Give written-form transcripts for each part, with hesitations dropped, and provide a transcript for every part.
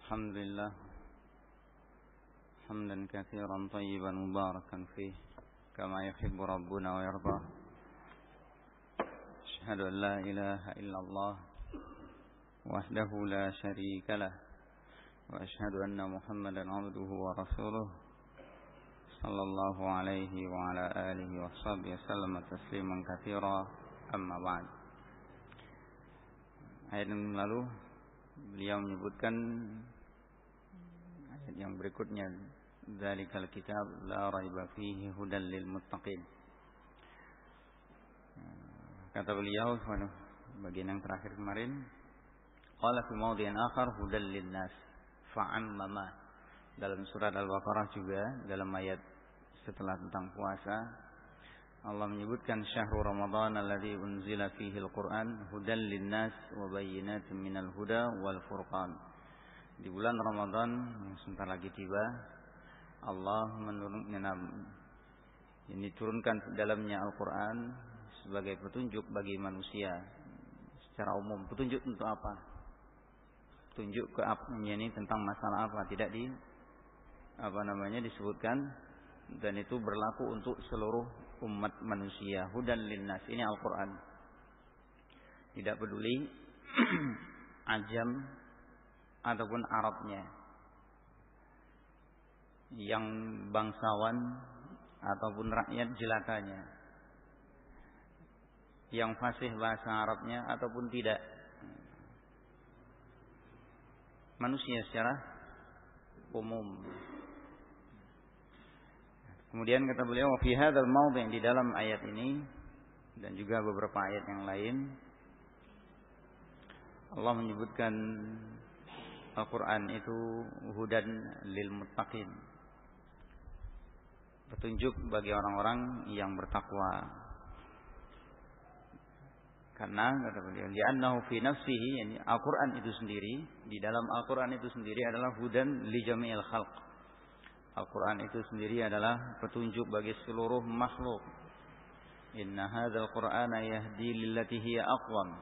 الحمد لله حمدا كثيرا طيبا مباركا فيه كما يحب ربنا ويرضى. أشهد أن لا إله إلا الله وحده لا شريك له وأشهد أن محمدا عبده ورسوله صلى الله عليه وعلى آله وصحبه وسلم تسليما كثيرا. أما بعد. Ayat yang lalu beliau menyebutkan ayat yang berikutnya, dzalikal kitab la raiba fihi hudal lil muttaqin. Kata beliau bagian yang terakhir kemarin, qala fi mawdi'in akhar hudal lin nas fa'ammama. Dalam surat Al-Baqarah juga dalam ayat setelah tentang puasa Allah menyebutkan syahrul Ramadan alladzi unzila fihi al-Qur'an hudal lin-nas wa bayyinatin minal huda wal furqan. Di bulan Ramadan yang sebentar lagi tiba, Allah turunkan dalamnya Al-Qur'an sebagai petunjuk bagi manusia secara umum. Petunjuk untuk apa? Petunjuk ke apanya ini tentang masalah apa? Tidak disebutkan, dan itu berlaku untuk seluruh umat manusia. Hudan linnas, ini Al-Quran. Tidak peduli ajam ataupun Arabnya, yang bangsawan ataupun rakyat jelatanya, yang fasih bahasa Arabnya ataupun tidak, manusia secara umum. Kemudian kata beliau, wa fi hadzal mawdi', di dalam ayat ini dan juga beberapa ayat yang lain, Allah menyebutkan Al-Qur'an itu hudan lil muttaqin, petunjuk bagi orang-orang yang bertakwa. Karena kata beliau, li'annahu fi nafsihi, yani Al-Qur'an itu sendiri, di dalam Al-Qur'an itu sendiri adalah hudan li jami'il khalq. Al-Quran itu sendiri adalah petunjuk bagi seluruh makhluk. Inna hadzal Qur'ana yahdi lillati hiya aqwam.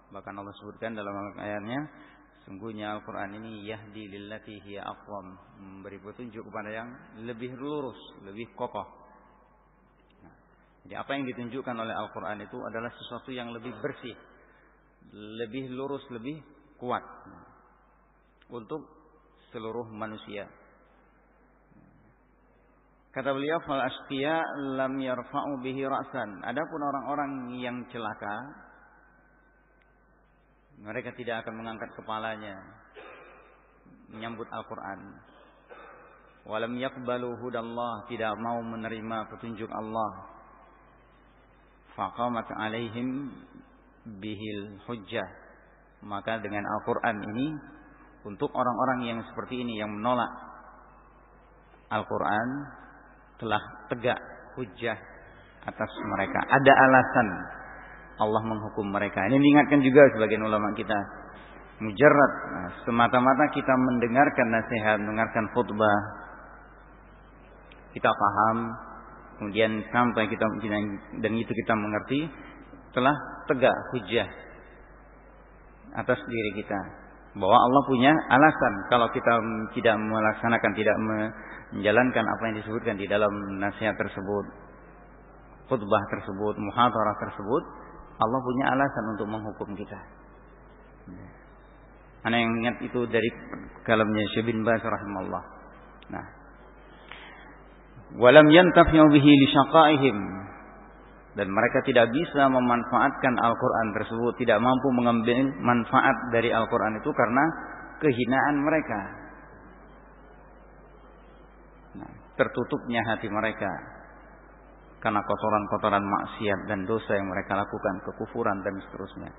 Bahkan Allah sebutkan dalam ayatnya, sungguhnya Al-Quran ini yahdi lillati hiya aqwam, memberi petunjuk kepada yang lebih lurus, lebih kokoh. Jadi apa yang ditunjukkan oleh Al-Quran itu adalah sesuatu yang lebih bersih, lebih lurus, lebih kuat untuk seluruh manusia. Kata beliau, fal asqiya lam yarfa'u bihi ra'san. Adapun orang-orang yang celaka, mereka tidak akan mengangkat kepalanya menyambut Al-Quran. Walam yaqbalu hudallah, tidak mau menerima petunjuk Allah. Faqamat alaihim bihil hujjah. Maka dengan Al-Quran ini, untuk orang-orang yang seperti ini, yang menolak Al-Quran, telah tegak hujjah atas mereka. Ada alasan Allah menghukum mereka. Ini diingatkan juga sebagian ulama kita. Mujarrad, semata-mata kita mendengarkan nasihat, mendengarkan khutbah, kita paham, kemudian sampai kita dan itu kita mengerti, telah tegak hujjah atas diri kita, bahwa Allah punya alasan kalau kita tidak melaksanakan, tidak menjalankan apa yang disebutkan di dalam nasihat tersebut, khutbah tersebut, muhadarah tersebut. Allah punya alasan untuk menghukum kita. Ana yang ingat itu dari kalamnya Syekh bin Baz rahimahullah. Nah, walam yantafi'u bihi li syaqaihim, dan mereka tidak bisa memanfaatkan Al-Quran tersebut, tidak mampu mengambil manfaat dari Al-Quran itu karena kehinaan mereka. Nah, tertutupnya hati mereka karena kotoran-kotoran maksiat dan dosa yang mereka lakukan, kekufuran dan seterusnya,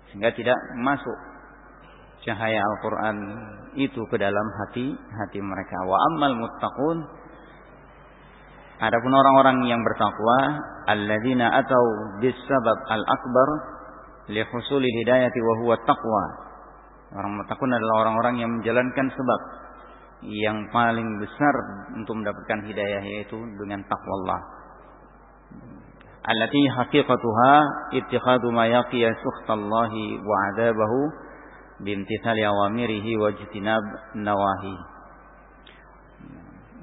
sehingga tidak masuk cahaya Al-Quran itu ke dalam hati mereka. Wa ammal muttaqun, adapun orang-orang yang bertakwa, alladzina atau bisabab al-akbar li husuli hidayati wa huwa taqwa. Orang bertakwa adalah orang-orang yang menjalankan sebab yang paling besar untuk mendapatkan hidayah, yaitu dengan takwa Allah. Allati haqiqatuha ittikhadu ma yaqiya sukhtallahi wa 'adzabahu bimtithali awamirihi wajtinab nawahi.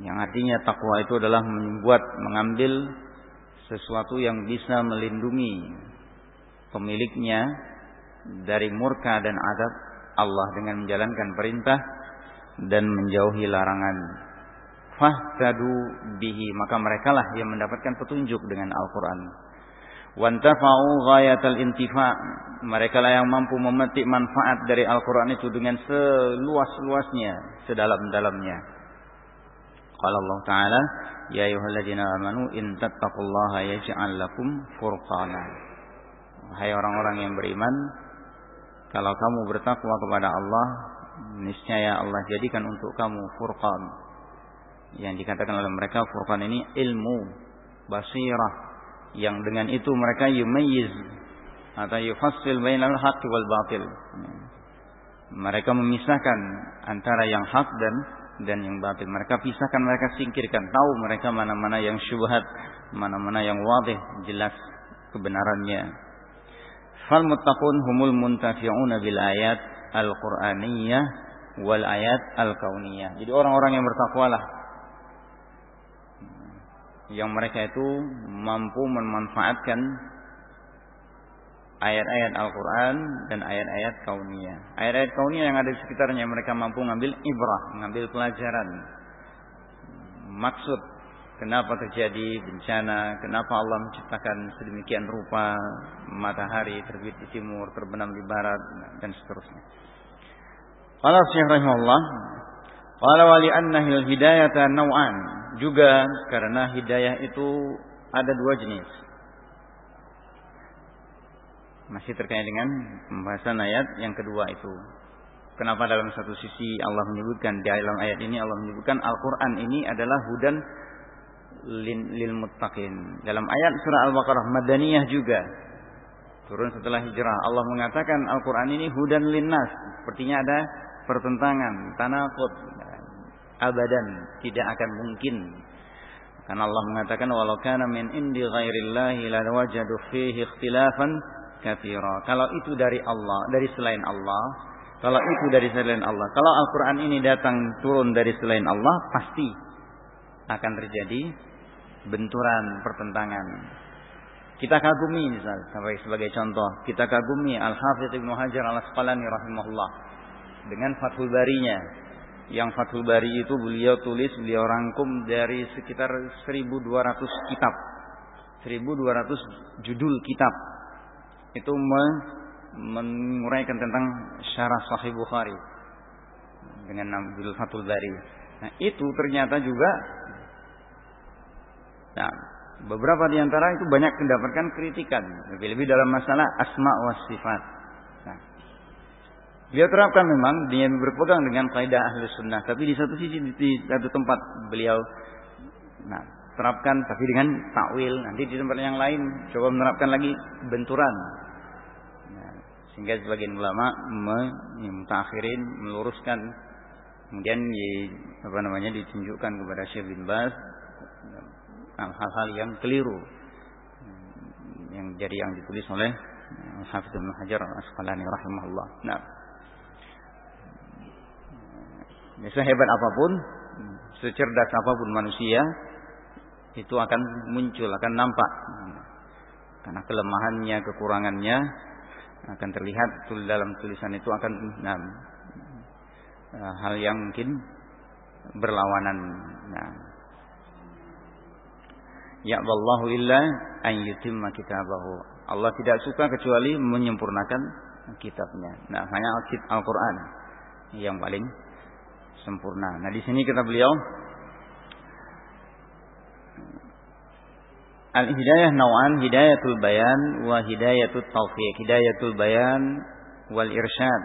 Yang artinya takwa itu adalah mengambil sesuatu yang bisa melindungi pemiliknya dari murka dan adab Allah dengan menjalankan perintah dan menjauhi larangan. Fahtadu bihi, maka merekalah yang mendapatkan petunjuk dengan Al-Quran. Wantafa'u ghayatal intifa', merekalah yang mampu memetik manfaat dari Al-Quran itu dengan seluas-luasnya, sedalam-dalamnya. Qala Allah Ta'ala, ya ayyuhalladzina amanu in tattaqullaha yaj'al lakum furqana. Hai orang-orang yang beriman, kalau kamu bertakwa kepada Allah, niscaya Allah jadikan untuk kamu furqan. Yang dikatakan oleh mereka furqan ini ilmu, basirah, yang dengan itu mereka yumayyiz atau yufassil bainal haqqi wal batil. Mereka memisahkan antara yang hak dan yang batil. Mereka pisahkan, mereka singkirkan, tahu mereka mana-mana yang syubhat, mana-mana yang wadih, jelas kebenarannya. Fal muttaqun humul muntafi'una bil ayat al-Qur'aniyah wal ayat al-kauniyah. Jadi orang-orang yang bertakwalah yang mereka itu mampu memanfaatkan ayat-ayat Al-Quran dan ayat-ayat kauniyah. Ayat-ayat kauniyah yang ada di sekitarnya mereka mampu mengambil ibrah, mengambil pelajaran. Maksud kenapa terjadi bencana, kenapa Allah menciptakan sedemikian rupa matahari terbit di timur, terbenam di barat, dan seterusnya. Qala Syekh rahimahullah, qala wa li annahil hidayata naw'an, juga karena hidayah itu ada dua jenis. Masih terkait dengan pembahasan ayat yang kedua itu. Kenapa dalam satu sisi Allah menyebutkan, di dalam ayat ini Allah menyebutkan Al-Quran ini adalah hudan lil muttaqin. Dalam ayat surah Al-Baqarah Madaniyah juga turun setelah hijrah, Allah mengatakan Al-Quran ini hudan linnas. Sepertinya ada pertentangan, tanaqud, abadan, tidak akan mungkin. Karena Allah mengatakan walau kana min indi ghairillahi lawajadu fihi ikhtilafan katsira. Kalau itu dari Allah, dari selain Allah, kalau itu dari selain Allah, kalau Al-Quran ini datang turun dari selain Allah, pasti akan terjadi benturan, pertentangan. Kita kagumi misalnya, sebagai contoh, kita kagumi Al-Hafidz Ibnu Hajar Al-Asqalani rahimahullah dengan Fathul Barinya. Yang Fathul Bari itu beliau tulis, beliau rangkum dari sekitar 1200 kitab, 1200 judul kitab. Itu menguraikan tentang syarah Sahih Bukhari dengan nama judul Fathul Bari. Nah, itu ternyata juga beberapa di antara itu banyak mendapatkan kritikan, lebih-lebih dalam masalah asma wa sifat. Beliau terapkan memang, dia berpegang dengan kaidah Ahlus Sunnah, tapi di satu sisi, di satu tempat beliau terapkan tapi dengan takwil, nanti di tempat yang lain coba menerapkan lagi benturan. Sehingga sebagian ulama mutaakhirin meluruskan, kemudian ditunjukkan kepada Syekh bin Baz hal-hal yang keliru yang ditulis oleh Hafidz Ibnu Hajar Al-Asqalani rahimahullah. Sehebat apapun, secerdas apapun manusia, itu akan muncul, akan nampak. Karena kelemahannya, kekurangannya akan terlihat dalam tulisan itu, akan hal yang mungkin berlawanan. Ya wallahu illa an yutimma kitabahu. Allah tidak suka kecuali menyempurnakan kitabnya. Hanya Al-Quran yang paling sempurna. Di sini kata beliau, al-hidayah naw'an, hidayatul bayan wa hidayatul taufiq. Hidayatul bayan wal irsyad.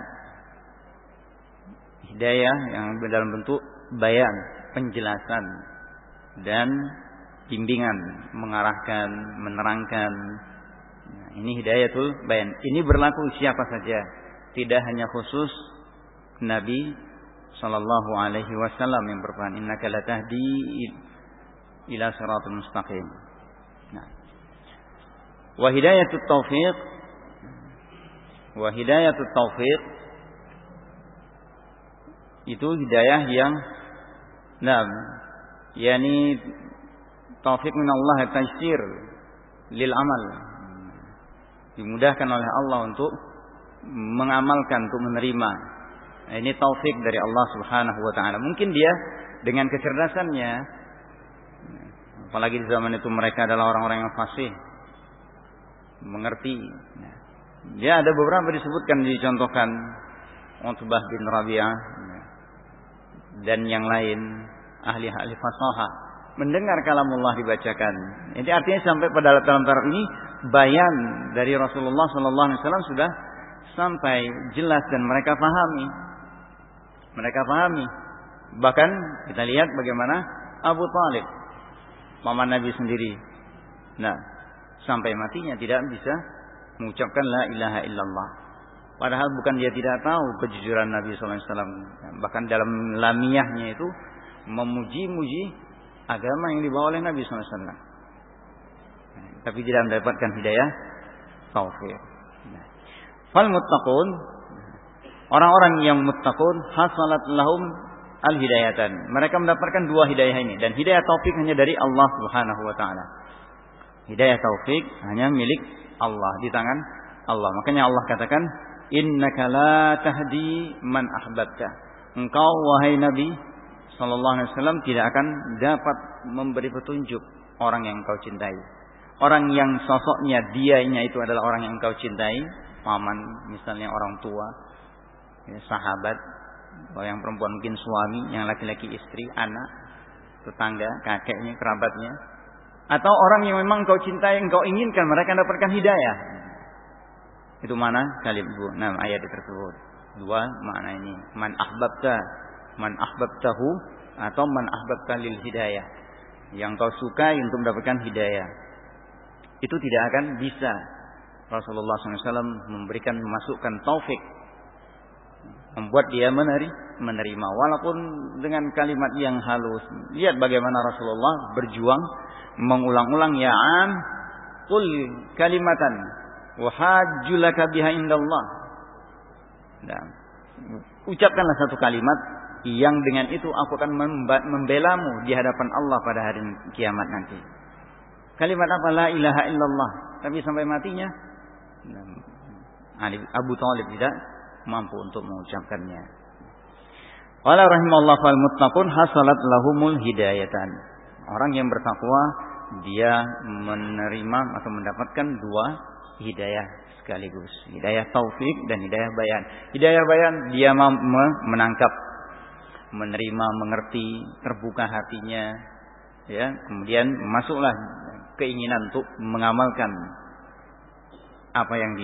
Hidayah yang dalam bentuk bayan, penjelasan dan bimbingan, mengarahkan, menerangkan. Ini hidayatul bayan. Ini berlaku siapa saja, tidak hanya khusus Nabi sallallahu alaihi wasallam yang berperan innaka latahdi ila siratal mustaqim. Wa hidayatut taufiq Itu hidayah yang yakni taufik min Allah taysir lil amal. Dimudahkan oleh Allah untuk mengamalkan, untuk menerima. Nah, ini taufik dari Allah Subhanahu wa taala. Mungkin dia dengan kecerdasannya, apalagi di zaman itu mereka adalah orang-orang yang fasih, mengerti. Dia ada beberapa disebutkan, dicontohkan Utbah bin Rabi'ah dan yang lain ahli-ahli fasahah mendengar kalamullah dibacakan. Jadi artinya sampai pada dalam taraf ini bayan dari Rasulullah sallallahu alaihi wasallam sudah sampai jelas dan mereka pahami. Mereka pahami. Bahkan kita lihat bagaimana Abu Thalib, paman Nabi sendiri. Nah, sampai matinya tidak bisa mengucapkan la ilaha illallah. Padahal bukan dia tidak tahu kejujuran Nabi sallallahu alaihi wasallam. Bahkan dalam lamiyahnya itu memuji-muji agama yang dibawa oleh Nabi sallallahu alaihi wasallam. Tapi tidak mendapatkan hidayah taufik. Fal muttaqun, orang-orang yang muttaqun hasalat lahum al-hidayatan. Mereka mendapatkan dua hidayah ini, dan hidayah taufik hanya dari Allah Subhanahu wa taala. Hidayah taufik hanya milik Allah, di tangan Allah. Makanya Allah katakan, "Innaka la tahdi man ahbabta." Engkau wahai Nabi sallallahu alaihi wasallam tidak akan dapat memberi petunjuk orang yang engkau cintai. Orang yang sosoknya dianya itu adalah orang yang engkau cintai, paman misalnya, orang tua, ya, sahabat, yang perempuan mungkin suami, yang laki-laki istri, anak, tetangga, kakeknya, kerabatnya, atau orang yang memang engkau cintai, engkau inginkan mereka mendapatkan hidayah. Itu mana kalimat ayat tersebut. Dua makna ini. Man ahbabtahu atau man ahbabta lil hidayah. Yang kau sukai untuk mendapatkan hidayah. Itu tidak akan bisa Rasulullah SAW memberikan, memasukkan taufik, membuat dia menerima walaupun dengan kalimat yang halus. Lihat bagaimana Rasulullah berjuang mengulang-ulang, ya am qul kalimatan wa hajjulaka biha indallah. Nah, ucapkanlah satu kalimat yang dengan itu aku akan membelamu di hadapan Allah pada hari kiamat nanti. Kalimat apa? La ilaha illallah. Tapi sampai matinya Abu Thalib tidak mampu untuk mengucapkannya. Qala rahimallahu fal muttaqun hasalat lahumul hidayatan. Orang yang bertakwa dia menerima atau mendapatkan dua hidayah sekaligus. Hidayah taufik dan hidayah bayan. Hidayah bayan dia menangkap, menerima, mengerti, terbuka hatinya, ya, kemudian masuklah keinginan untuk mengamalkan apa yang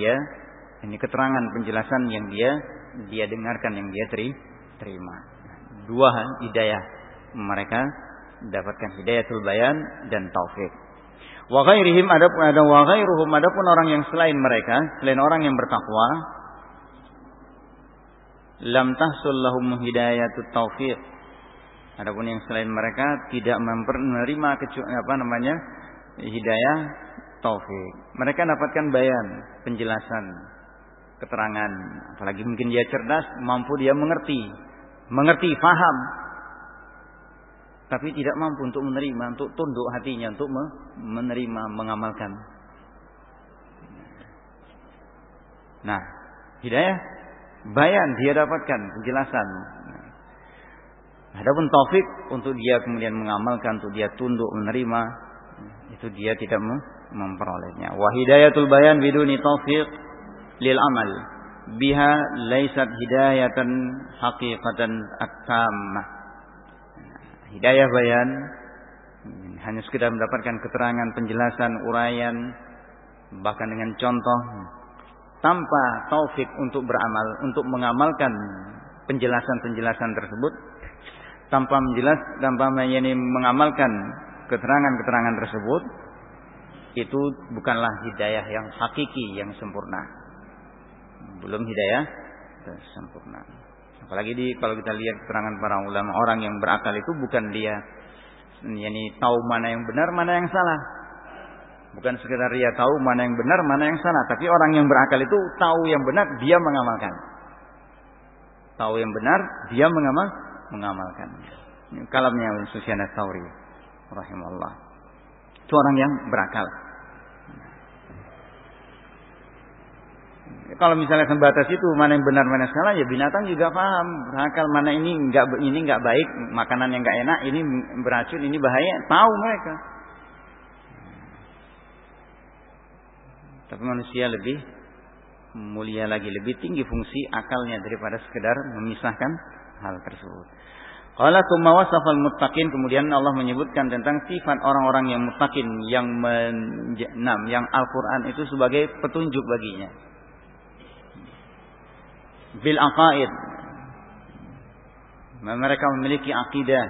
ini keterangan penjelasan yang dia dengarkan, yang dia terima. Dua hidayah mereka dapatkan, hidayatul bayan dan taufik. Wa ghairihim, adapun orang yang selain mereka, selain orang yang bertakwa, lam tahsul lahum hidayatut taufik. Adapun yang selain mereka tidak menerima hidayah taufik. Mereka dapatkan bayan, penjelasan, keterangan, apalagi mungkin dia cerdas, mampu dia mengerti, faham, tapi tidak mampu untuk menerima, untuk tunduk hatinya untuk menerima, mengamalkan. Nah, hidayah bayan dia dapatkan, penjelasan. Adapun taufik untuk dia kemudian mengamalkan, untuk dia tunduk menerima, itu dia tidak memperolehnya. Wa hidayatul bayan biduni taufiq lil amal biha laysat hidayatan haqiqatan at-tammah. Hidayah bayan hanya sekedar mendapatkan keterangan, penjelasan, uraian, bahkan dengan contoh, tanpa taufik untuk beramal, untuk mengamalkan penjelasan-penjelasan tersebut, tanpa mengamalkan keterangan-keterangan tersebut, itu bukanlah hidayah yang hakiki, yang sempurna. Belum hidayah sempurna. Apalagi kalau kita lihat keterangan para ulama, orang yang berakal itu bukan dia tahu mana yang benar, mana yang salah. Bukan sekedar dia tahu mana yang benar, mana yang salah, tapi orang yang berakal itu tahu yang benar, dia mengamalkan. tahu yang benar, dia mengamalkannya. Ini kalamnya Sufyan Ats-Tsauri rahimahullah. Itu orang yang berakal. Kalau misalnya sebatas itu mana yang benar mana yang salah, ya binatang juga paham, berakal, mana ini enggak baik, makanan yang enggak enak, ini beracun, ini bahaya, tahu mereka. Tapi manusia lebih mulia lagi, lebih tinggi fungsi akalnya daripada sekedar memisahkan hal tersebut. Qala tsumma wasafal muttaqin, kemudian Allah menyebutkan tentang sifat orang-orang yang muttaqin, yang Al-Qur'an itu sebagai petunjuk baginya. Bil aqaid, mereka memiliki akidah,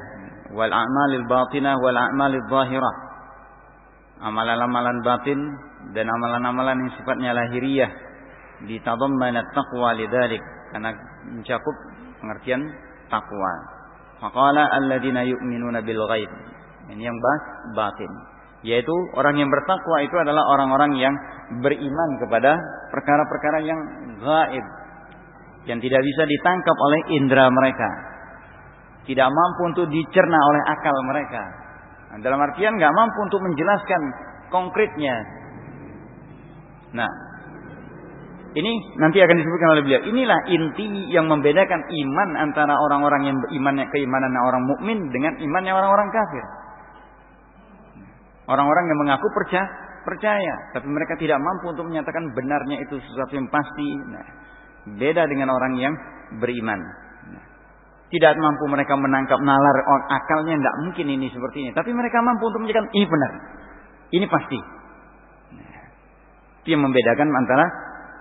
wal a'malil batinah wal a'malil zahirah, amalan-amalan batin dan amalan-amalan yang sifatnya lahiriah, ditadammanat taqwa lidzalik, karena mencakup pengertian takwa. Faqala alladziina yu'minuuna bil ghaib, ini yang batin, yaitu orang yang bertakwa itu adalah orang-orang yang beriman kepada perkara-perkara yang gaib, yang tidak bisa ditangkap oleh indera mereka, tidak mampu untuk dicerna oleh akal mereka. Nah, dalam artian nggak mampu untuk menjelaskan konkretnya. Nah, ini nanti akan disebutkan oleh beliau. Inilah inti yang membedakan iman antara orang-orang yang beriman, keimanan orang mukmin dengan imannya orang-orang kafir. Orang-orang yang mengaku percaya, tapi mereka tidak mampu untuk menyatakan benarnya itu sesuatu yang pasti. Nah, beda dengan orang yang beriman. Nah, tidak mampu mereka menangkap nalar akalnya, tidak mungkin ini seperti ini. Tapi mereka mampu untuk menyatakan ini benar, ini pasti. Nah, itu yang membedakan antara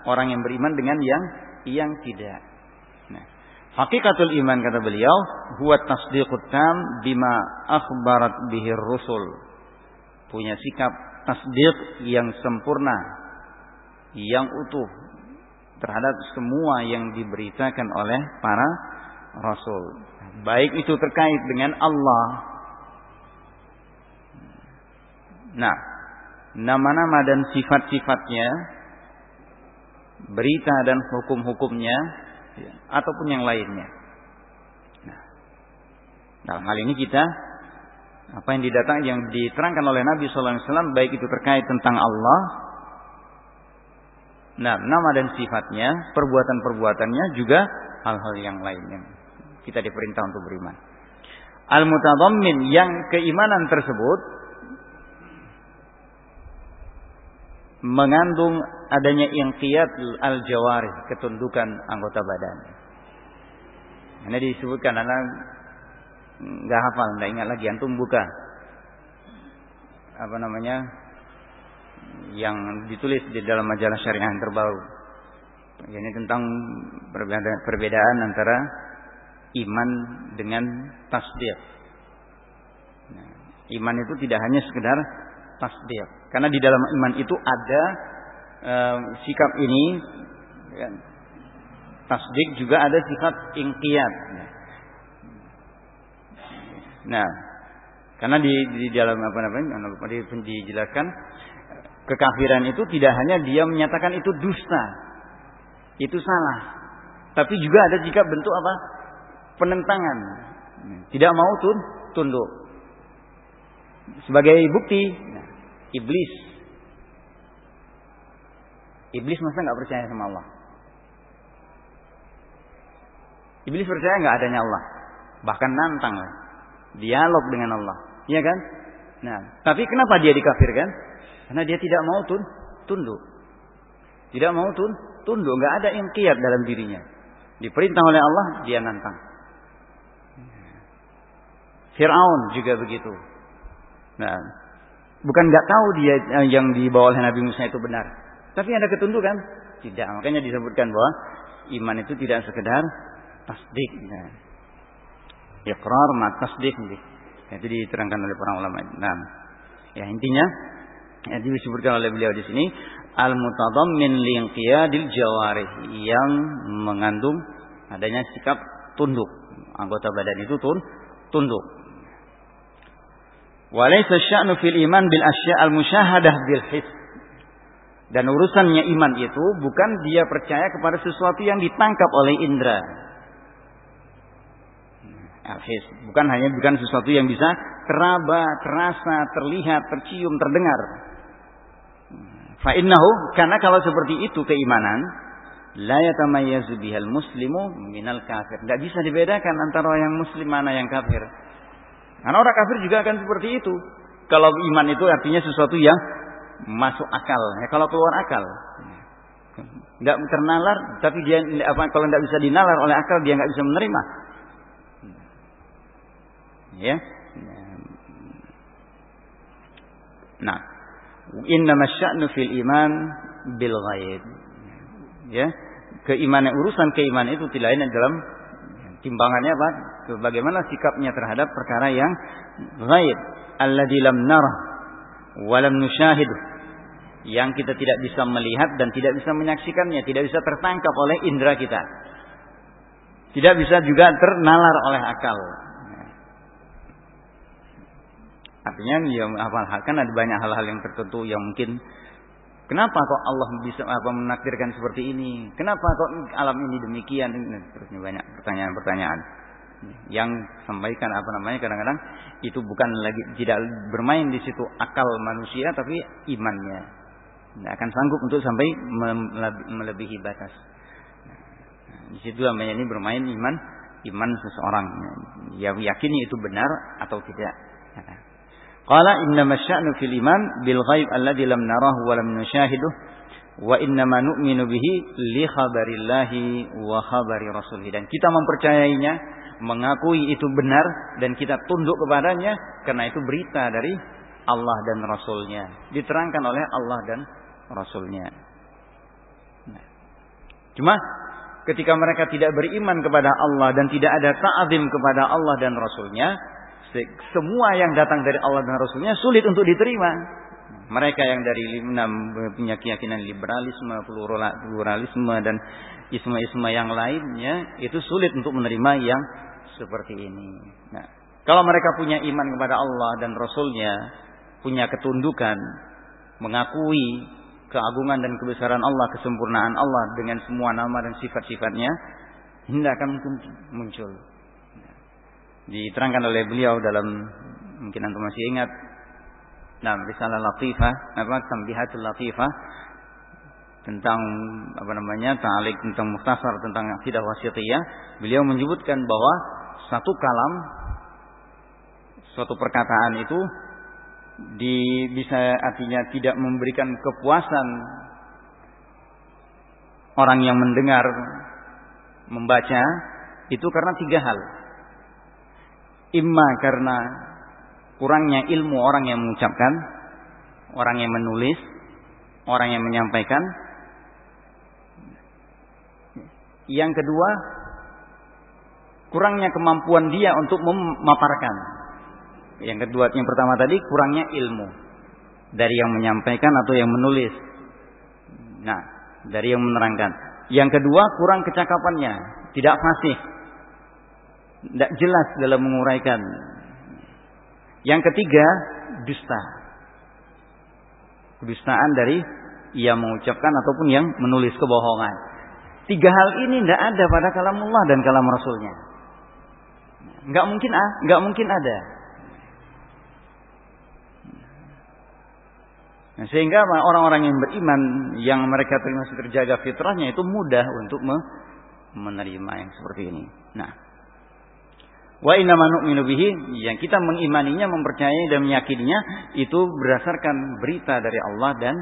orang yang beriman dengan yang tidak. Nah, hakikatul iman kata beliau, huwa tasdiqut tam bima akhbarat bihir rusul. Punya sikap tasdiq yang sempurna, yang utuh terhadap semua yang diberitakan oleh para rasul, baik itu terkait dengan Allah. Nah, nama-nama dan sifat-sifatnya, berita dan hukum-hukumnya, ataupun yang lainnya. Nah, dalam hal ini kita apa yang diterangkan oleh Nabi sallallahu alaihi wasallam, baik itu terkait tentang Allah, nah, nama dan sifatnya, perbuatan-perbuatannya, juga hal-hal yang lainnya. Kita diperintah untuk beriman. Al-mutadammin, yang keimanan tersebut mengandung adanya inqiyad al-jawarih, ketundukan anggota badan. Ini disebutkan, anak nggak hafal, nggak ingat lagi. Antum buka apa namanya yang ditulis di dalam majalah syariah yang terbaru. Ini tentang perbedaan antara iman dengan tasdiq. Nah, iman itu tidak hanya sekedar tasdiq, karena di dalam iman itu ada sikap ini, ya, tasdiq juga ada sifat inqiyad. Nah, karena di dalam apa namanya dijelaskan, kekafiran itu tidak hanya dia menyatakan itu dusta, itu salah, tapi juga ada jika bentuk apa? Penentangan, tidak mau tunduk. Sebagai bukti, nah, Iblis masa nggak percaya sama Allah? Iblis percaya nggak adanya Allah, bahkan nantang, dialog dengan Allah, iya kan? Nah, tapi kenapa dia dikafirkan? Karena dia tidak mau tunduk, tidak mau tunduk, nggak ada inqiyad dalam dirinya. Diperintah oleh Allah, dia nantang. Fir'aun juga begitu. Nah, bukan nggak tahu dia yang dibawa oleh Nabi Musa itu benar, tapi ada ketundukan. Tidak, makanya disebutkan bahwa iman itu tidak sekedar tasdik. Nah, iqrar ma tasdik, itu diterangkan oleh para ulama. Nah, ya intinya yang disebutkan oleh beliau di sini, al-mutadammin liinqiyadil jawarih, yang mengandung adanya sikap tunduk, anggota badan itu tunduk. Walaysa sya'nu fil iman bil asya' al musyahadah bil his. Dan urusannya iman itu bukan dia percaya kepada sesuatu yang ditangkap oleh indera. Al-his, bukan sesuatu yang bisa teraba, terasa, terlihat, tercium, terdengar. Fa innahu, karena kalau seperti itu keimanan, la yatamayyazu bihal muslimu minal kafir. Enggak bisa dibedakan antara yang muslim mana yang kafir. Karena orang kafir juga akan seperti itu. Kalau iman itu artinya sesuatu yang masuk akal. Ya, kalau keluar akal, enggak ternalar, tapi dia kalau enggak bisa dinalar oleh akal, dia enggak bisa menerima. Ya. Nah, innamas sya'nu fil iman bil ghaib. Ya, urusan keimanan itu tidak lain dalam timbangannya apa? Bagaimana sikapnya terhadap perkara yang ghaib, alladzi lam narah wa lam nusyahid, yang kita tidak bisa melihat dan tidak bisa menyaksikannya, tidak bisa tertangkap oleh indera kita, tidak bisa juga ternalar oleh akal. Artinya ya kan ada banyak hal-hal yang tertentu yang mungkin, kenapa kok Allah bisa menakdirkan seperti ini? Kenapa kok alam ini demikian? Terusnya banyak pertanyaan-pertanyaan yang sampaikan kadang-kadang itu bukan lagi, tidak bermain di situ akal manusia, tapi imannya tidak akan sanggup untuk sampai melebihi batas. Di situ namanya ini bermain iman seseorang, ya yakini itu benar atau tidak. Qala innamas sya'nu fil iman bil ghaib alladzi lam narahu wa lam nushahiduh wa innama nu'minu bihi li khabarillahi wa khabari rasulih. Dan kita mempercayainya, mengakui itu benar, dan kita tunduk kepadanya karena itu berita dari Allah dan Rasulnya, diterangkan oleh Allah dan Rasulnya. Nah, cuma ketika mereka tidak beriman kepada Allah dan tidak ada ta'zim kepada Allah dan Rasulnya, semua yang datang dari Allah dan Rasulnya sulit untuk diterima. Mereka yang dari punya keyakinan liberalisme, pluralisme dan isme-isme yang lainnya, itu sulit untuk menerima yang seperti ini. Nah, kalau mereka punya iman kepada Allah dan Rasulnya, punya ketundukan, mengakui keagungan dan kebesaran Allah, kesempurnaan Allah dengan semua nama dan sifat-sifatnya, tidak akan muncul. Diterangkan oleh beliau dalam, mungkin antum masih ingat, risalah latifah, tambihatul latifah, tentang ta'liq tentang mukhtasar tentang akidah wasithiyah. Beliau menyebutkan bahwa satu kalam, suatu perkataan itu bisa artinya tidak memberikan kepuasan orang yang mendengar, membaca, itu karena tiga hal. Imma karena kurangnya ilmu orang yang mengucapkan, orang yang menulis, orang yang menyampaikan. Yang kedua, kurangnya kemampuan dia untuk memaparkan. Yang pertama tadi kurangnya ilmu dari yang menyampaikan atau yang menulis. Nah, dari yang menerangkan. Yang kedua, kurang kecakapannya, tidak fasih, tidak jelas dalam menguraikan. Yang ketiga, dusta. Kedustaan dari yang mengucapkan ataupun yang menulis, kebohongan. Tiga hal ini tidak ada pada kalamullah dan kalam Rasulnya. Enggak mungkin ada. Nah, sehingga orang-orang yang beriman, yang mereka masih terjaga fitrahnya, itu mudah untuk menerima yang seperti ini. Nah, wa innama nu'minu bihi, yang kita mengimaninya, mempercayai dan meyakininya itu berdasarkan berita dari Allah dan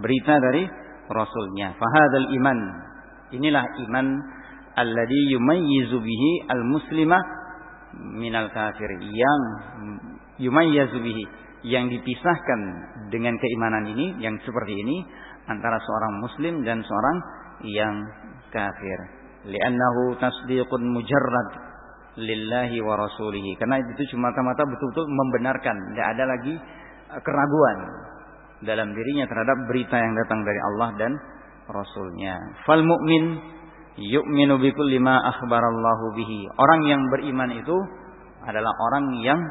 berita dari Rasulnya. Fahadal iman, inilah iman alladhi yumayyizu bihi al-muslimah minal kafir, yang yumayyizu bihi, yang dipisahkan dengan keimanan ini, yang seperti ini, antara seorang muslim dan seorang yang kafir. Li'annahu tasdiqun mujarrad lillahi wa rasulihi, karena itu cuma mata-mata betul-betul membenarkan, tidak ada lagi keraguan dalam dirinya terhadap berita yang datang dari Allah dan Rasulnya. Fal mu'min yu'minu bi kulli ma akhbarallahu bihi. Orang yang beriman itu adalah orang yang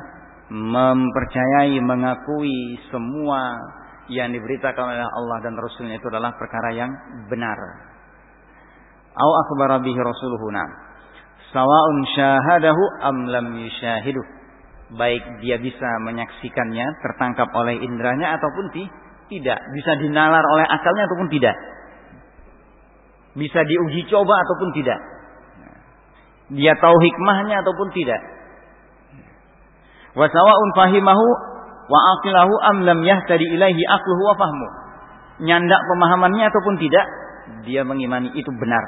mempercayai, mengakui semua yang diberitakan oleh Allah dan Rasulnya itu adalah perkara yang benar. Au akhbara bihi rasuluhuna. Sawa'un syahadahu am lam yushahidu. Baik dia bisa menyaksikannya, tertangkap oleh indranya ataupun tidak, bisa dinalar oleh akalnya ataupun tidak. Bisa diuji coba ataupun tidak. Dia tahu hikmahnya ataupun tidak. Wa sawa'un fahimahu wa aqilahu am lam yahtadi ilaihi aqluhu wa fahmu. Nyandak pemahamannya ataupun tidak, dia mengimani itu benar.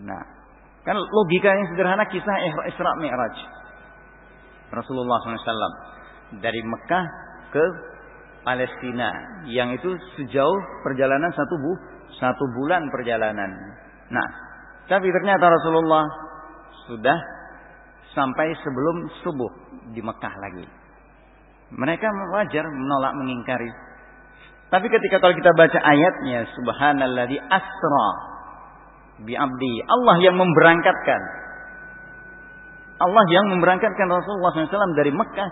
Nah, kan logika yang sederhana kisah Isra Mi'raj. Rasulullah SAW dari Mekah ke Palestina, yang itu sejauh perjalanan satu bulan perjalanan. Nah, tapi ternyata Rasulullah sudah sampai sebelum subuh di Mekah lagi. Mereka wajar menolak, mengingkari. Tapi ketika kalau kita baca ayatnya, Subhanalladzi asra bi abdi, Allah yang memberangkatkan. Allah yang memberangkatkan Rasulullah SAW dari Mekah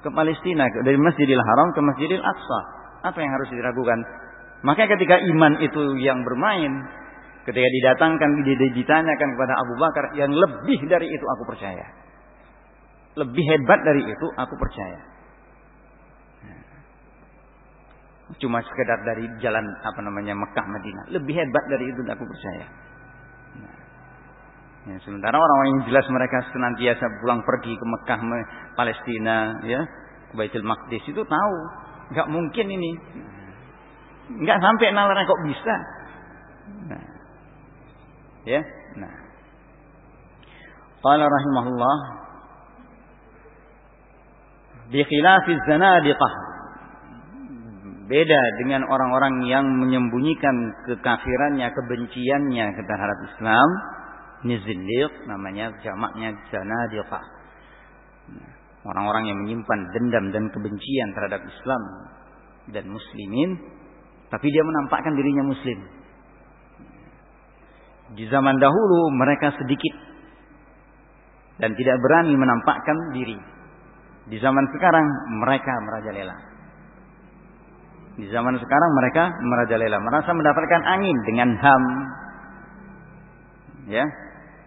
ke Palestina, dari Masjidil Haram ke Masjidil Aqsa. Apa yang harus diragukan? Maka ketika iman itu yang bermain, ketika ditanyakan kepada Abu Bakar, yang lebih dari itu aku percaya. Lebih hebat dari itu aku percaya. Cuma sekedar dari jalan Mekah Madinah. Lebih hebat dari itu aku percaya. Ya, sementara orang-orang yang jelas mereka senantiasa pulang pergi ke Mekah, Palestina, ya, ke Baitul Maqdis, itu tahu, nggak mungkin ini, nggak sampai nalarnya kok bisa, nah, ya, nah, qala rahimahullah, bi khilafiz zanadiqah, beda dengan orang-orang yang menyembunyikan kekafirannya, kebenciannya terhadap Islam. Ini zindiq, namanya jamaknya zanadiqah. Orang-orang yang menyimpan dendam dan kebencian terhadap Islam dan muslimin, tapi dia menampakkan dirinya muslim. Di zaman dahulu mereka sedikit dan tidak berani menampakkan diri. Di zaman sekarang mereka merajalela. Di zaman sekarang mereka merajalela, merasa mendapatkan angin dengan HAM, ya,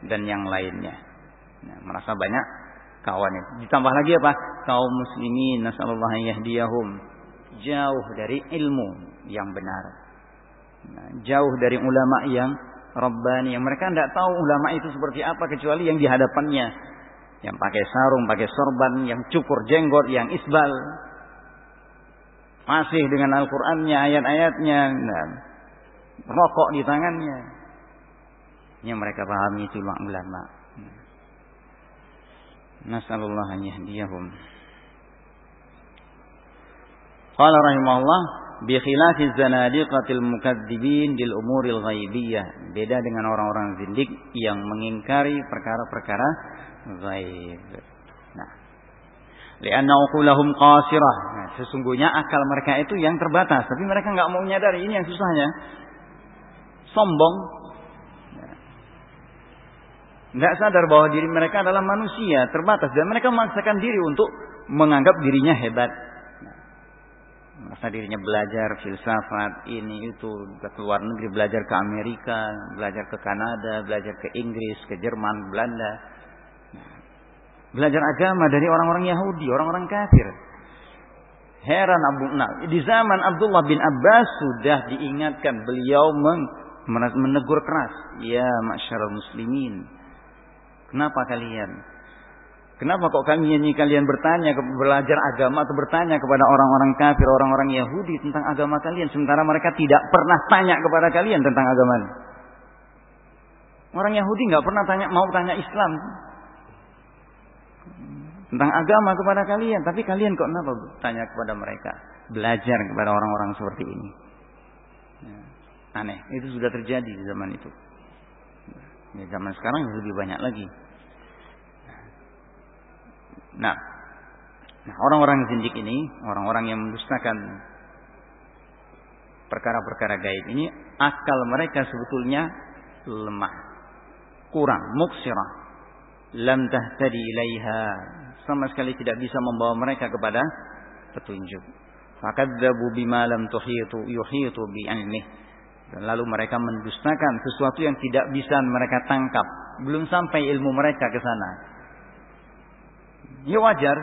dan yang lainnya. Nah, merasa banyak kawannya. Ditambah lagi apa? Kaum muslimin, nasallallahu yahdiyahum, jauh dari ilmu yang benar. Nah, jauh dari ulama yang rabbani, yang mereka tidak tahu ulama itu seperti apa kecuali yang di hadapannya. Yang pakai sarung, pakai sorban, yang cukur jenggot, yang isbal. Masih dengan Al-Qur'annya, ayat-ayatnya, nah, rokok di tangannya. Yang mereka pahami itu ulama. Nasallallahu an yahdiyahum. Qala rahimahullah, bi khilafiz zanadiqatil mukadzibin lil umuril ghaibiyah. Beda dengan orang-orang zindik yang mengingkari perkara-perkara ghaib. Nah, li'anna uqulahum qasirah. Nah, sesungguhnya akal mereka itu yang terbatas, tapi mereka enggak mau menyadari. Ini yang susahnya. Sombong. Tidak sadar bahwa diri mereka adalah manusia terbatas dan mereka memaksakan diri untuk menganggap dirinya hebat. Merasa dirinya belajar filsafat ini itu ke luar negeri, belajar ke Amerika, belajar ke Kanada, belajar ke Inggris, ke Jerman, Belanda. Belajar agama dari orang-orang Yahudi, orang-orang kafir. Heran di zaman Abdullah bin Abbas sudah diingatkan, beliau menegur keras, ya ma'syarul muslimin. Kenapa kok kalian bertanya, belajar agama atau bertanya kepada orang-orang kafir, orang-orang Yahudi tentang agama kalian, sementara mereka tidak pernah tanya kepada kalian tentang agama? Orang Yahudi nggak pernah mau tanya Islam tentang agama kepada kalian, tapi kalian kok kenapa tanya kepada mereka, belajar kepada orang-orang seperti ini? Aneh, itu sudah terjadi di zaman itu. Di zaman sekarang lebih banyak lagi. Nah, orang-orang zindik ini, orang-orang yang mendustakan perkara-perkara gaib ini, akal mereka sebetulnya lemah, kurang, muksirah, lam tahtadi ilaiha, sama sekali tidak bisa membawa mereka kepada petunjuk. Fakadzabu bima lam yuhitu bi ilmih. Lalu mereka mendustakan sesuatu yang tidak bisa mereka tangkap. Belum sampai ilmu mereka ke sana. Ya wajar.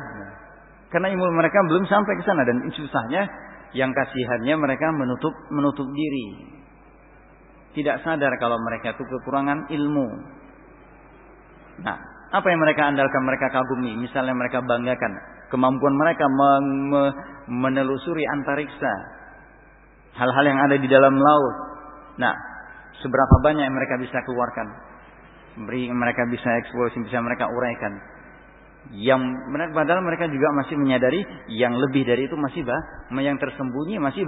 Karena ilmu mereka belum sampai ke sana. Dan susahnya, yang kasihannya mereka menutup diri. Tidak sadar kalau mereka itu kekurangan ilmu. Nah, apa yang mereka andalkan, mereka kagumi. Misalnya mereka banggakan kemampuan mereka menelusuri antariksa. Hal-hal yang ada di dalam laut. Nah, seberapa banyak yang mereka bisa keluarkan. Mereka bisa eksplorasi, bisa mereka uraikan. Yang padahal mereka juga masih menyadari yang lebih dari itu masih yang tersembunyi masih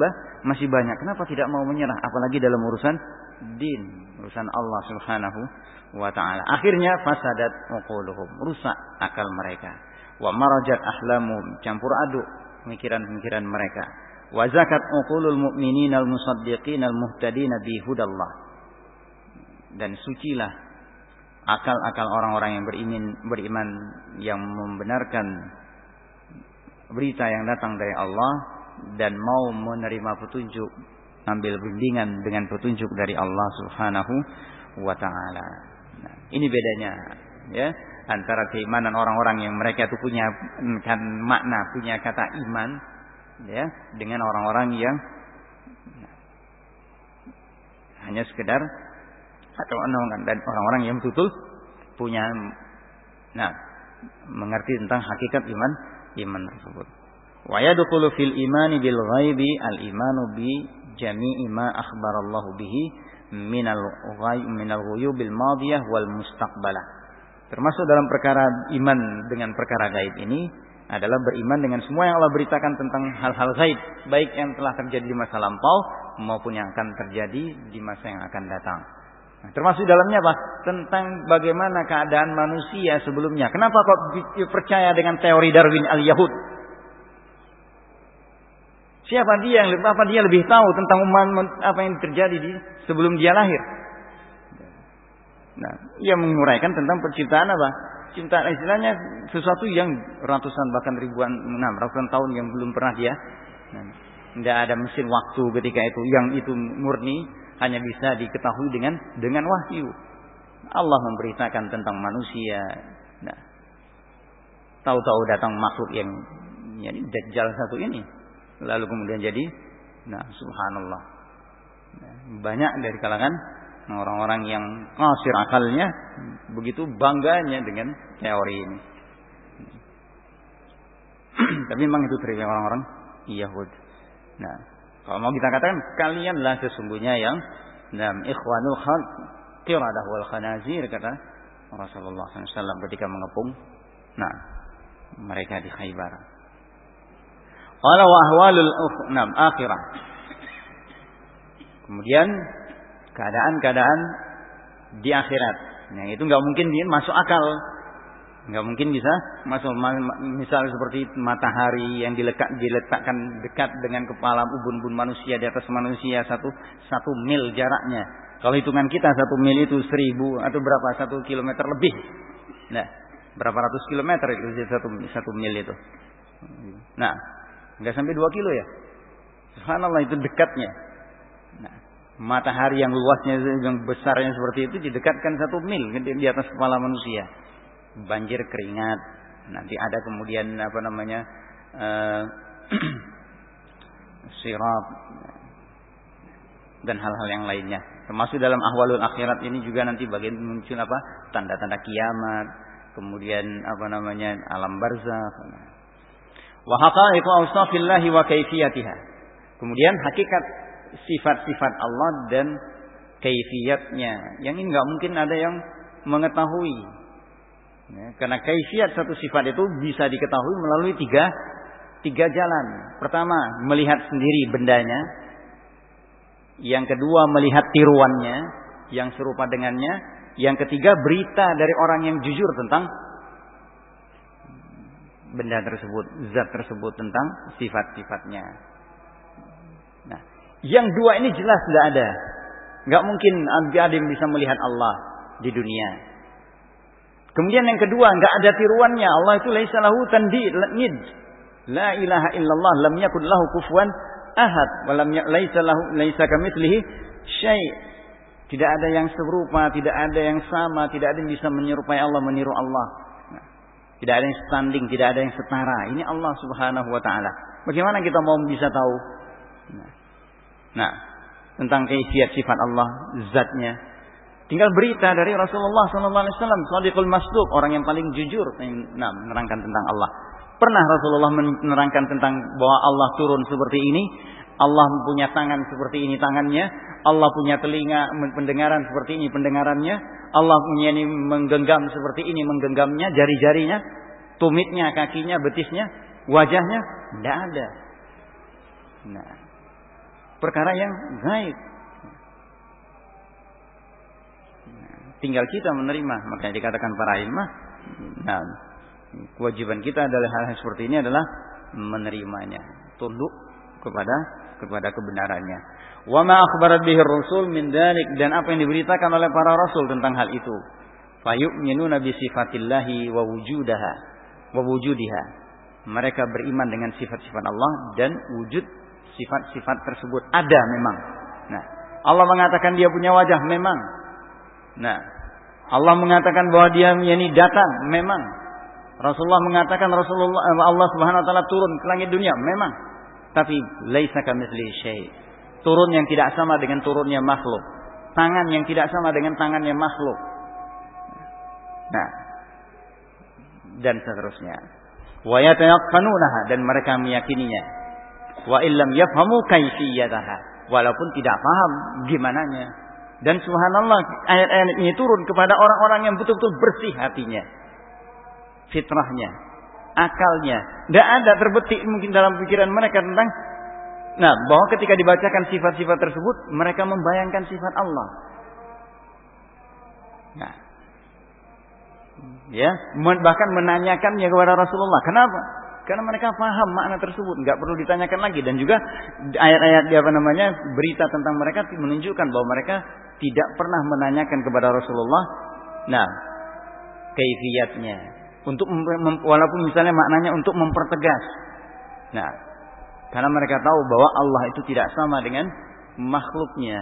banyak. Kenapa tidak mau menyerah? Apalagi dalam urusan din, urusan Allah Subhanahu wa taala. Akhirnya fasadat uquluhum, rusak akal mereka. Wa marajat ahlamuhum, campur aduk pemikiran-pemikiran mereka. Wa zakat uqulul mu'minina al-musaddiqina al-muhtadina bi hudallah. Dan sucilah akal-akal orang-orang yang beriman yang membenarkan berita yang datang dari Allah dan mau menerima petunjuk, ambil bimbingan dengan petunjuk dari Allah Subhanahu wa taala. Nah, ini bedanya ya antara keimanan orang-orang yang mereka itu punya makna, punya kata iman ya, dengan orang-orang yang hanya sekedar atau dan orang-orang yang betul punya mengerti tentang hakikat iman tersebut. Wa yadkhulu fil imani bil ghaibi al imanu bi jami'i ma akhbarallahu bihi minal ghuyubil madiyah wal mustaqbalah. Termasuk dalam perkara iman dengan perkara gaib ini adalah beriman dengan semua yang Allah beritakan tentang hal-hal gaib, baik yang telah terjadi di masa lampau maupun yang akan terjadi di masa yang akan datang. Nah, termasuk dalamnya apa? Tentang bagaimana keadaan manusia sebelumnya. Kenapa kok percaya dengan teori Darwin al-Yahud? Siapa dia dia lebih tahu tentang apa yang terjadi sebelum dia lahir? Nah, ia menguraikan tentang penciptaan apa? Ciptaan istilahnya sesuatu yang ratusan bahkan ratusan tahun yang belum pernah dia. Tidak ada mesin waktu ketika itu, yang itu murni hanya bisa diketahui dengan wahyu. Allah memberitakan tentang manusia. Nah, tahu-tahu datang makhluk yang Dajjal satu ini, lalu kemudian jadi, subhanallah. Banyak dari kalangan orang-orang yang qasir akalnya begitu bangganya dengan teori ini. Tapi memang itu trik orang-orang Yahud. Nah, kalau mau kita katakan kalianlah sesungguhnya yang ikhwanul qiradah wal khanazir, kata Rasulullah SAW ketika mengepung mereka di Khaybar. Qala wa ahwalul akhirah. Kemudian keadaan-keadaan di akhirat. Nah, itu enggak mungkin masuk akal. Enggak mungkin bisa masuk, misalnya seperti matahari yang diletakkan dekat dengan kepala ubun-ubun manusia, di atas manusia satu mil jaraknya. Kalau hitungan kita 1 mil itu 1000 atau berapa, 1 kilometer lebih. Nah, berapa ratus kilometer itu satu mil itu. Nah, enggak sampai 2 kilo ya. Subhanallah, itu dekatnya. Nah, matahari yang luasnya, yang besarnya seperti itu didekatkan 1 mil di atas kepala manusia. Banjir keringat, nanti ada kemudian sirat dan hal-hal yang lainnya. Termasuk dalam ahwalul akhirat ini juga nanti bagian muncul tanda-tanda kiamat, kemudian alam barzakh. Wa haqa'iqu awsafillahi wa kaifiyatiha. Kemudian hakikat sifat-sifat Allah dan kaifiyatnya. Yang ini enggak mungkin ada yang mengetahui. Ya, karena kaifiat satu sifat itu bisa diketahui melalui tiga jalan. Pertama, melihat sendiri bendanya. Yang kedua, melihat tiruannya yang serupa dengannya. Yang ketiga, berita dari orang yang jujur tentang benda tersebut, zat tersebut, tentang sifat-sifatnya. Nah, yang dua ini jelas tidak ada. Enggak mungkin ada yang bisa melihat Allah di dunia. Kemudian yang kedua, enggak ada tiruannya. Allah itu laisa lahu tandid, la ilaha illallah, lam yakun lahu kufuwan ahad, wa lam laisa kamitslihi syai'. Tidak ada yang serupa, tidak ada yang sama, tidak ada yang bisa menyerupai Allah, meniru Allah. Nah, tidak ada yang standing, tidak ada yang setara. Ini Allah Subhanahu wa taala. Bagaimana kita mau bisa tahu? Nah, tentang kaifiyat sifat Allah, zatnya. Tinggal berita dari Rasulullah sallallahu alaihi wasallam, shadiqul masduq, orang yang paling jujur menerangkan tentang Allah. Pernah Rasulullah menerangkan tentang bahwa Allah turun seperti ini, Allah punya tangan seperti ini tangannya, Allah punya telinga pendengaran seperti ini pendengarannya, Allah punya ini menggenggam seperti ini menggenggamnya, jari-jarinya, tumitnya, kakinya, betisnya, wajahnya, tidak ada. Nah, perkara yang gaib. Nah, tinggal kita menerima, makanya dikatakan para ilmuwan. Nah, kewajiban kita adalah hal-hal seperti ini adalah menerimanya, tunduk kepada kebenarannya. Wa ma akhbarat bihi ar-rasul min dzalik, dan apa yang diberitakan oleh para rasul tentang hal itu. Fayu'minuna bi sifatillahi wa wujudiha. Mereka beriman dengan sifat-sifat Allah dan wujud sifat-sifat tersebut ada memang. Nah, Allah mengatakan dia punya wajah memang. Nah, Allah mengatakan bahwa dia ini datang memang. Rasulullah mengatakan Allah Subhanahu wa taala turun ke langit dunia memang. Tapi laisa kamitslihi syai'. Turun yang tidak sama dengan turunnya makhluk. Tangan yang tidak sama dengan tangannya makhluk. Nah, dan seterusnya. Wa yatayaqqanunaha, dan mereka meyakininya. Wa illam yafhamu kaifiyataha, walaupun tidak paham gimananya. Dan subhanallah, ayat-ayat ini turun kepada orang-orang yang betul-betul bersih hatinya, fitrahnya, akalnya. Tidak ada terbetik mungkin dalam pikiran mereka tentang bahwa ketika dibacakan sifat-sifat tersebut mereka membayangkan sifat Allah. Nah, ya, bahkan menanyakannya kepada Rasulullah. Kenapa? Karena mereka paham makna tersebut, nggak perlu ditanyakan lagi. Dan juga ayat-ayat berita tentang mereka menunjukkan bahwa mereka tidak pernah menanyakan kepada Rasulullah kaifiyatnya, untuk walaupun misalnya maknanya untuk mempertegas. Nah, karena mereka tahu bahwa Allah itu tidak sama dengan makhluknya,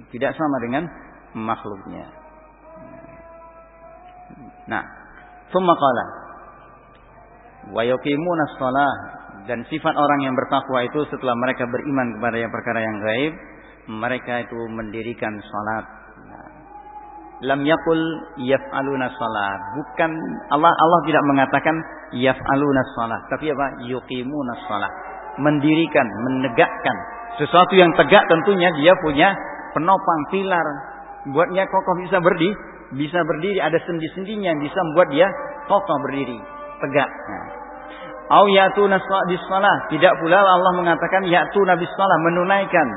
tidak sama dengan makhluknya. Nah, tsumma qala wa yuqimuna shalah, dan sifat orang yang bertakwa itu setelah mereka beriman kepada yang perkara yang gaib, mereka itu mendirikan salat. Lam yaqul yaf'aluna shalah, bukan Allah tidak mengatakan yaf'aluna shalah, tapi apa? Yuqimuna shalah, mendirikan, menegakkan sesuatu yang tegak. Tentunya dia punya penopang, pilar, buatnya kokoh, bisa berdiri, ada sendi-sendinya yang bisa membuat dia kokoh berdiri, tegak. Au ya'tuna bis-shalah, tidak pula Allah mengatakan ya'tuna bis-shalah, menunaikan.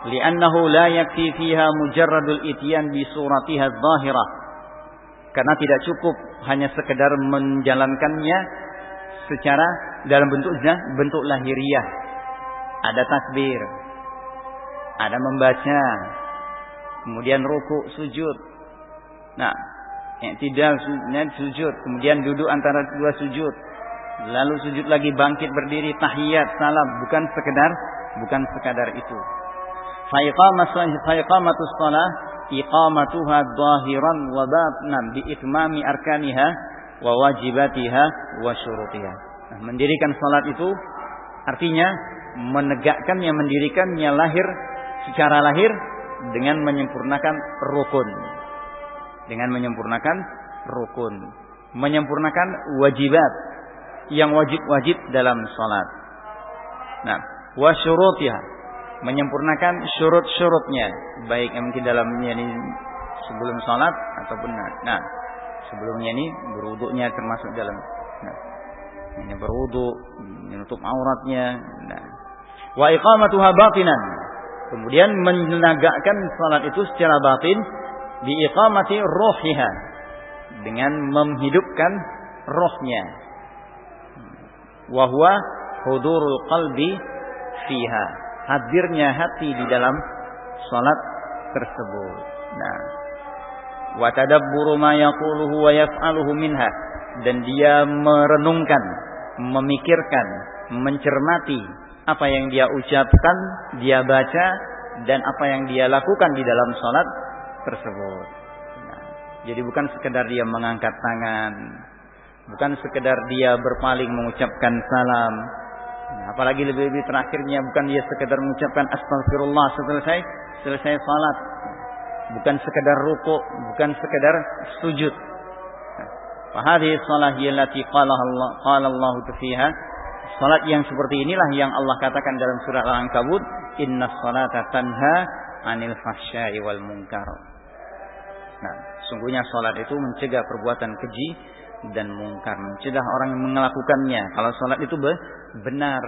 Li'annahu la yakfi fiha mujarradul ityan bi suratiha adh-dhahirah, karena tidak cukup hanya sekedar menjalankannya secara dalam bentuk lahiriah. Ada takbir, ada membaca, kemudian ruku, sujud. Nah, i'tidal, sujud, kemudian duduk antara dua sujud, lalu sujud lagi, bangkit berdiri, tahiyat, salam, bukan sekadar itu. Fa iqamatus shalah iqamatuha dhahiran wa batinan bi itmami arkaniha wa wajibatiha wa syurutiha. Nah, mendirikan salat itu artinya menegakkannya, mendirikannya secara lahir dengan menyempurnakan rukun. Menyempurnakan wajibat yang wajib-wajib dalam salat. Nah, wa syurutiha, menyempurnakan syurut-syurutnya, baik yang mungkin dalamnya ini sebelum salat ataupun sebelumnya ini berwuduknya termasuk dalam. Ini berwuduk, menutup auratnya. Wa iqamatuha batinan, kemudian menegakkan salat itu secara batin, bi iqamati ruhiha, dengan menghidupkan rohnya. Wa huwa hudurul qalbi fiha, hadirnya hati di dalam salat tersebut. Nah, wa tadabburu ma yaquluhu wa yaf'aluhu minha, dan dia merenungkan, memikirkan, mencermati apa yang dia ucapkan, dia baca, dan apa yang dia lakukan di dalam salat tersebut. Nah, jadi bukan sekedar dia mengangkat tangan, bukan sekedar dia berpaling mengucapkan salam. Nah, apalagi lebih-lebih terakhirnya bukan dia sekedar mengucapkan astagfirullah selesai salat. Bukan sekedar rukuk, bukan sekedar sujud. Fahadhihi shalah allati qala Allah fiha. Salat yang seperti inilah yang Allah katakan dalam surah Al-Ankabut, innas salata tanha 'anil fahsya'i wal munkar. Nah, sungguhnya salat itu mencegah perbuatan keji dan mungkar, mencegah orang yang melakukannya. Kalau salat itu benar,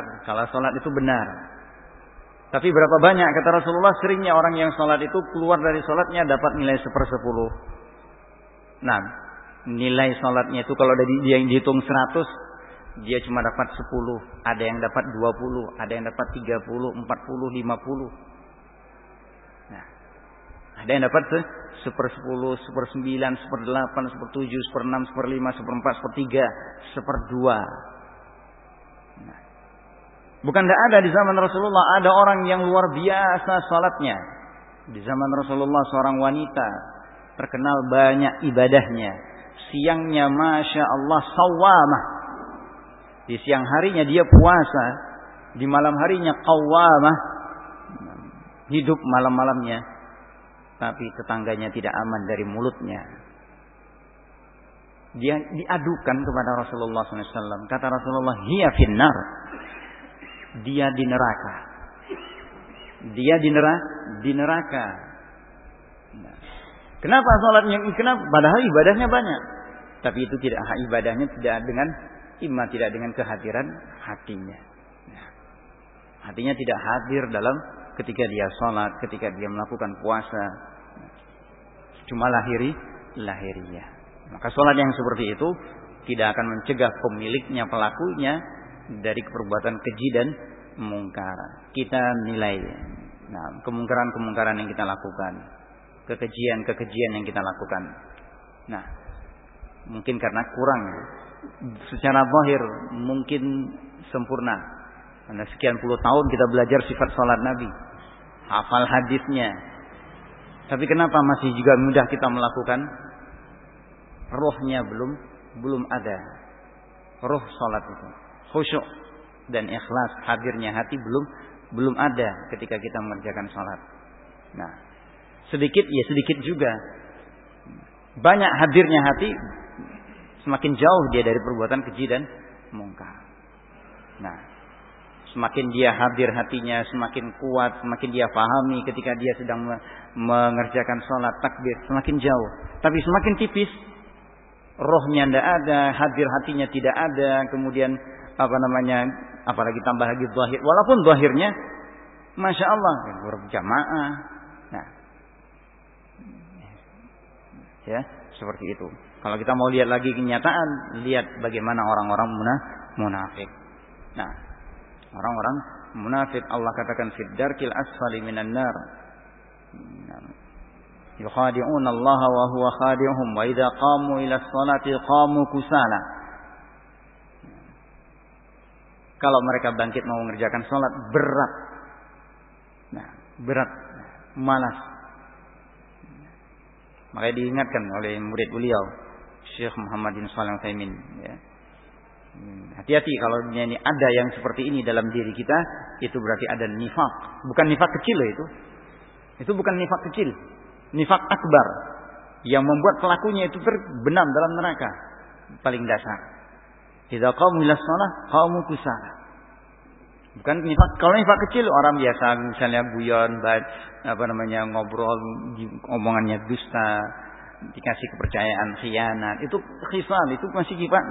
Tapi berapa banyak kata Rasulullah, seringnya orang yang salat itu keluar dari salatnya dapat nilai 1/10. Nah, nilai salatnya itu kalau dia yang dihitung 100, dia cuma dapat 10, ada yang dapat 20, ada yang dapat 30, 40, 50. Nah, ada yang dapat 1/10, 1/9, 1/8, 1/7, 1/6, 1/5, 1/4, 1/3, 1/2. Nah, bukan tidak ada di zaman Rasulullah, ada orang yang luar biasa salatnya. Di zaman Rasulullah seorang wanita terkenal banyak ibadahnya. Siangnya Masya Allah sawamah. Di siang harinya dia puasa, di malam harinya qawwamah, hidup malam-malamnya, tapi tetangganya tidak aman dari mulutnya. Dia diadukan kepada Rasulullah SAW. Kata Rasulullah, hiya finnar. Dia di neraka. Dia di neraka. Nah, kenapa salatnya? Kenapa? Padahal ibadahnya banyak. Tapi itu tidak, ibadahnya tidak dengan kehadiran hatinya. Nah, hatinya tidak hadir dalam ketika dia salat, ketika dia melakukan puasa. Cuma lahiriah. Maka salat yang seperti itu tidak akan mencegah pemiliknya, pelakunya dari perbuatan keji dan mungkar. Kita nilai kemungkaran-kemungkaran yang kita lakukan, kekejian yang kita lakukan. Nah, mungkin karena kurang secara zahir mungkin sempurna. Karena sekian puluh tahun kita belajar sifat salat Nabi, hafal hadisnya. Tapi kenapa masih juga mudah kita melakukan? Rohnya belum ada. Roh salat itu, khusyuk dan ikhlas, hadirnya hati belum ada ketika kita mengerjakan salat. Nah, sedikit juga. Banyak hadirnya hati, semakin jauh dia dari perbuatan keji dan mungkar. Nah, semakin dia hadir hatinya, semakin kuat, semakin dia pahami ketika dia sedang mengerjakan salat takbir, semakin jauh. Tapi semakin tipis, rohnya tidak ada, hadir hatinya tidak ada, kemudian apalagi tambah lagi zahir, walaupun zahirnya Masya Allah berjamaah. Nah, ya seperti itu. Kalau kita mau lihat lagi kenyataan, lihat bagaimana orang-orang munafik. Nah, orang-orang munafik Allah katakan fid darkil asfali minan nar. Yukhadi'una Allah wa huwa khadi'uhum wa idza qamu ila sholati qamu kusala. Kalau mereka bangkit mau mengerjakan salat berat. Nah, berat, malas. Makanya diingatkan oleh murid beliau Syekh Muhammad bin Shalih Al-Utsaimin, ya. Hati-hati kalau ini ada yang seperti ini dalam diri kita, itu berarti ada nifak. Bukan nifak kecil itu. Itu bukan nifak kecil. Nifak akbar yang membuat pelakunya itu terbenam dalam neraka paling dasar. Idza qamu ila shalah qamu kusala. Bukan nifak. Kalau nifak kecil orang biasa misalnya guyon, ngobrol, omongannya dusta, dikasih kepercayaan, khianat, itu khisal, itu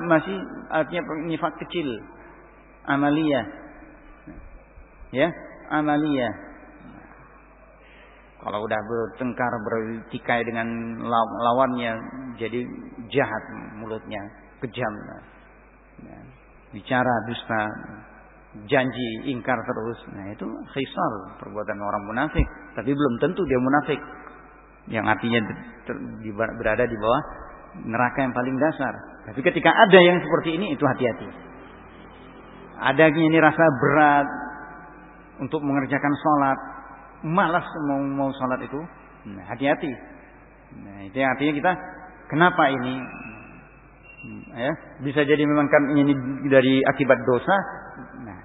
masih artinya nifak kecil, amaliyah, ya, amaliyah. Kalau udah bertengkar, bertikai dengan lawannya, jadi jahat mulutnya, kejam, ya, bicara dusta, janji ingkar terus. Nah, itu khisal, perbuatan orang munafik. Tapi belum tentu dia munafik, yang artinya berada di bawah neraka yang paling dasar. Tapi ketika ada yang seperti ini, itu hati-hati. Adanya ini rasa berat, untuk mengerjakan sholat, malas mau sholat itu. Nah, hati-hati. Nah, itu artinya kita kenapa ini? Ya, bisa jadi memang kan ini dari akibat dosa. Nah,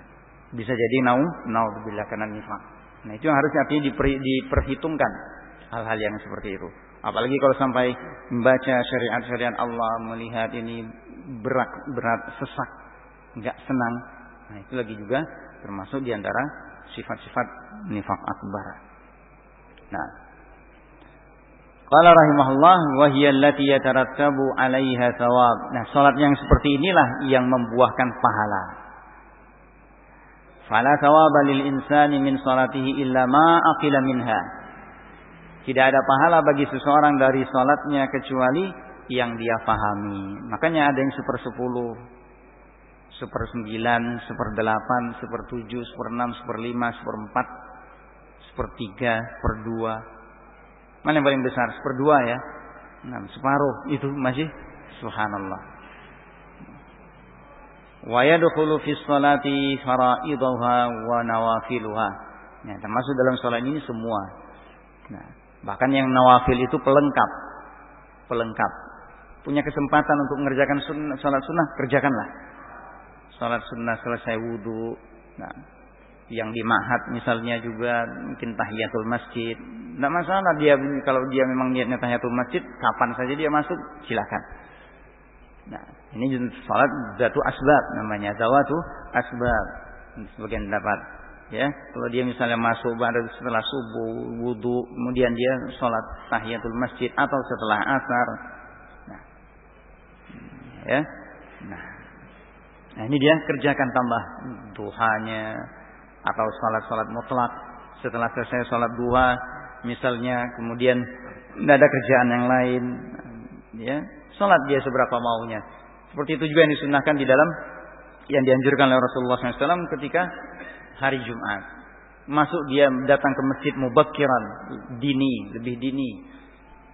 bisa jadi naudzubillah karena nifaq. Nah, itu yang harus artinya diperhitungkan hal-hal yang seperti itu. Apalagi kalau sampai membaca syariat-syariat Allah, melihat ini berat, sesak, enggak senang. Nah, itu lagi juga termasuk di antara sifat-sifat nifaq akbar. Nah, qala rahimahullah wa hiya allati yatarattabu 'alaiha thawab. Nah, salat yang seperti inilah yang membuahkan pahala. Fala thawaba lil insani min salatihi illa ma aqila minha. Tidak ada pahala bagi seseorang dari salatnya kecuali yang dia pahami. Makanya ada yang 1/10, 1/9, 1/8, 1/7, 1/6, 1/5, 1/4, 1/3, 1/2. Mana yang paling besar? 1/2 ya. Nah, separuh itu masih subhanallah. Wa yadkhulu fi sholati faraiduha wa nawafiluha. Nah, termasuk dalam salat ini semua. Nah, bahkan yang nawafil itu pelengkap. Punya kesempatan untuk mengerjakan salat sunnah, kerjakanlah. Salat sunnah selesai wudu. Nah, yang di ma'had misalnya juga mungkin tahiyatul masjid. Tidak masalah dia kalau dia memang niatnya tahiyatul masjid, kapan saja dia masuk silakan. Nah, ini salat zatu asbab namanya, zawatu asbab. Sebagian dapat ya, kalau dia misalnya masuk setelah subuh wudu, kemudian dia salat tahiyatul masjid atau setelah asar. Nah, ya. Nah, ini dia kerjakan tambah duhanya atau salat mutlak. Setelah selesai salat duha misalnya, kemudian tidak ada kerjaan yang lain, ya, salat dia seberapa maunya. Seperti itu juga yang disunnahkan di dalam yang dianjurkan oleh Rasulullah SAW ketika hari Jumat. Masuk dia datang ke masjid mubakkiran, lebih dini.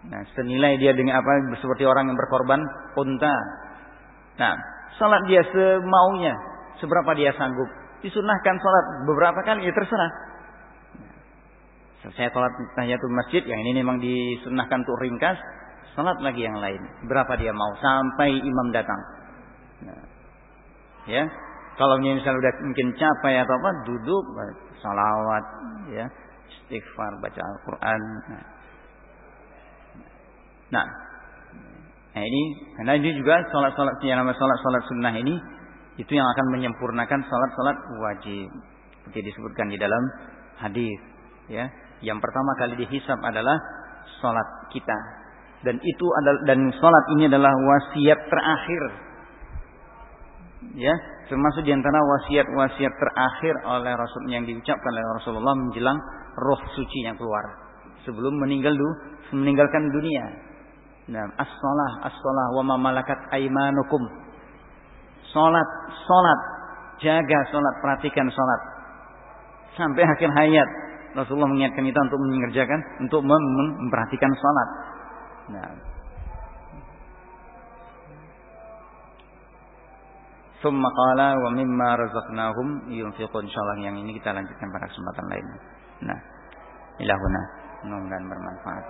Nah, senilai dia dengan apa? Seperti orang yang berkorban unta. Nah, salat dia semaunya, seberapa dia sanggup. Disunnahkan salat beberapa kali, ya terserah. Selesai salat tahiyatul masjid, yang ini memang disunnahkan untuk ringkas. Salat lagi yang lain, berapa dia mau sampai imam datang. Nah, ya, kalau misalnya udah mungkin capek atau apa, duduk, salawat, ya, istighfar, baca Al-Quran. Nah, ini karena ini juga salat-salat yang namanya salat sunnah ini, itu yang akan menyempurnakan salat wajib, seperti disebutkan di dalam hadis. Ya, yang pertama kali dihisab adalah salat kita. Dan itu adalah, dan salat ini adalah wasiat terakhir. Ya, termasuk di antara wasiat terakhir oleh Rasul yang diucapkan oleh Rasulullah menjelang roh suci yang keluar sebelum meninggalkan dunia. Nah, as-shalah wa ma malakat aymanukum. Salat, jaga salat, perhatikan salat sampai akhir hayat. Rasulullah mengingatkan kita untuk mengerjakan, untuk memperhatikan salat. Nah, summa qala wa mimma razaqnahum yunfiqun. Insyaallah yang ini kita lanjutkan pada kesempatan lain. Nah, ilahuna, mudah-mudahan bermanfaat.